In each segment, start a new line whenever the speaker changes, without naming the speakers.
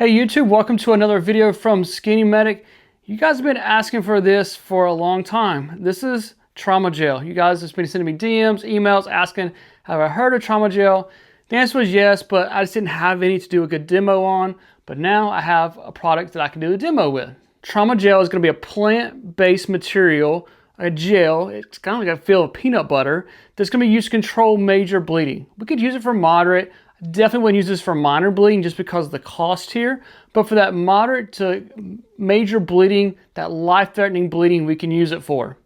Hey YouTube, welcome to another video from Skinny Medic. You guys have been asking for this for a long time. This is TraumaGel. You guys have been sending me DMs, emails asking, have I heard of TraumaGel? The answer was yes, but I just didn't have any to do a good demo on. But now I have a product that I can do the demo with. TraumaGel is going to be a plant-based material, a gel. It's kind of like a feel of peanut butter that's going to be used to control major bleeding. We could use it for moderate. Definitely wouldn't use this for minor bleeding just because of the cost here, but for that moderate to major bleeding, that life-threatening bleeding, we can use it for.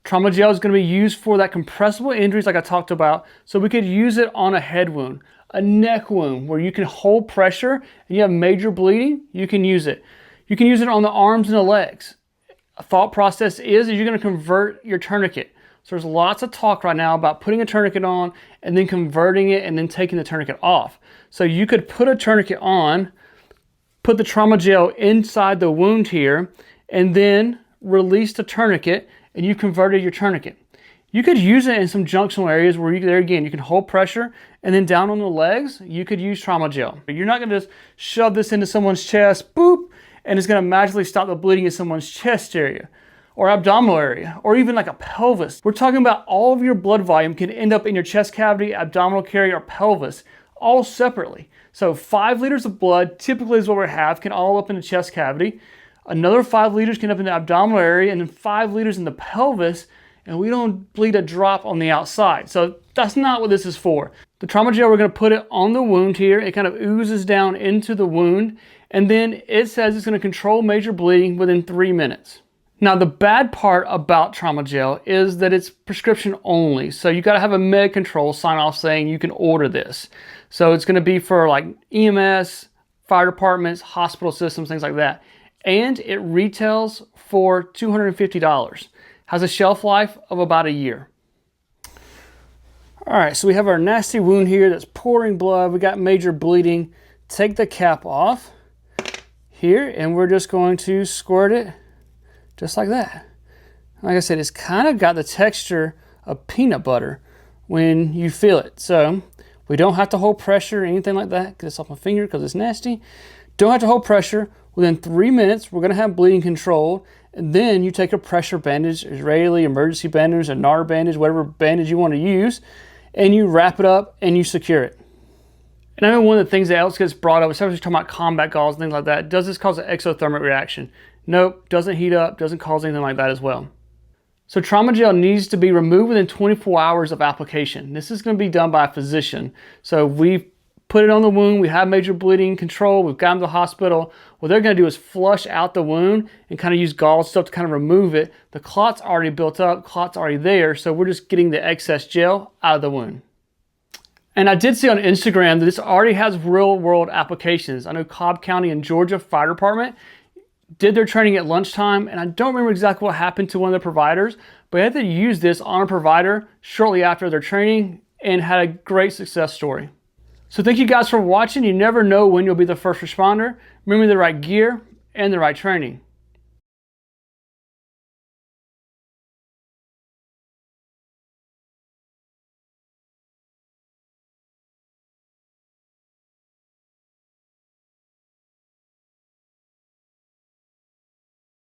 TraumaGel is going to be used for that compressible injuries like I talked about, so we could use it on a head wound, a neck wound where you can hold pressure and you have major bleeding, you can use it. You can use it on the arms and the legs. A thought process is you're going to convert your tourniquet. So there's lots of talk right now about putting a tourniquet on and then converting it and then taking the tourniquet off. So you could put a tourniquet on, put the TraumaGel inside the wound here, and then release the tourniquet and you converted your tourniquet. You could use it in some junctional areas where there again, you can hold pressure, and then down on the legs, you could use TraumaGel. You're not gonna just shove this into someone's chest, boop, and it's gonna magically stop the bleeding in someone's chest area, or abdominal area, or even like a pelvis. We're talking about all of your blood volume can end up in your chest cavity, abdominal cavity, or pelvis, all separately. So 5 liters of blood typically is what we have, can all up in the chest cavity. Another 5 liters can up in the abdominal area, and then 5 liters in the pelvis, and we don't bleed a drop on the outside. So that's not what this is for. The TraumaGel, we're gonna put it on the wound here. It kind of oozes down into the wound, and then it says it's gonna control major bleeding within 3 minutes. Now, the bad part about TraumaGel is that it's prescription only. So you gotta have a med control sign off saying you can order this. So it's gonna be for like EMS, fire departments, hospital systems, things like that. And it retails for $250. Has a shelf life of about a year. All right, so we have our nasty wound here that's pouring blood. We got major bleeding. Take the cap off here, and we're just going to squirt it just like that. Like I said, it's kind of got the texture of peanut butter when you feel it. So we don't have to hold pressure or anything like that. Get this off my finger because it's nasty. Don't have to hold pressure. Within 3 minutes, we're gonna have bleeding controlled. And then you take a pressure bandage, Israeli emergency bandage, a NAR bandage, whatever bandage you want to use, and you wrap it up and you secure it. And I know one of the things that else gets brought up, especially talking about combat gauze and things like that, does this cause an exothermic reaction? Nope, doesn't heat up, doesn't cause anything like that as well. So TraumaGel needs to be removed within 24 hours of application. This is going to be done by a physician. So we've put it on the wound, we have major bleeding control, we've got them to the hospital. What they're going to do is flush out the wound and kind of use gauze stuff to kind of remove it. The clot's already built up, clot's already there, so we're just getting the excess gel out of the wound. And I did see on Instagram that this already has real world applications. I know Cobb County in Georgia Fire Department did their training at lunchtime, and I don't remember exactly what happened to one of the providers, but they had to use this on a provider shortly after their training and had a great success story. So thank you guys for watching. You never know when you'll be the first responder. Remember the right gear and the right training.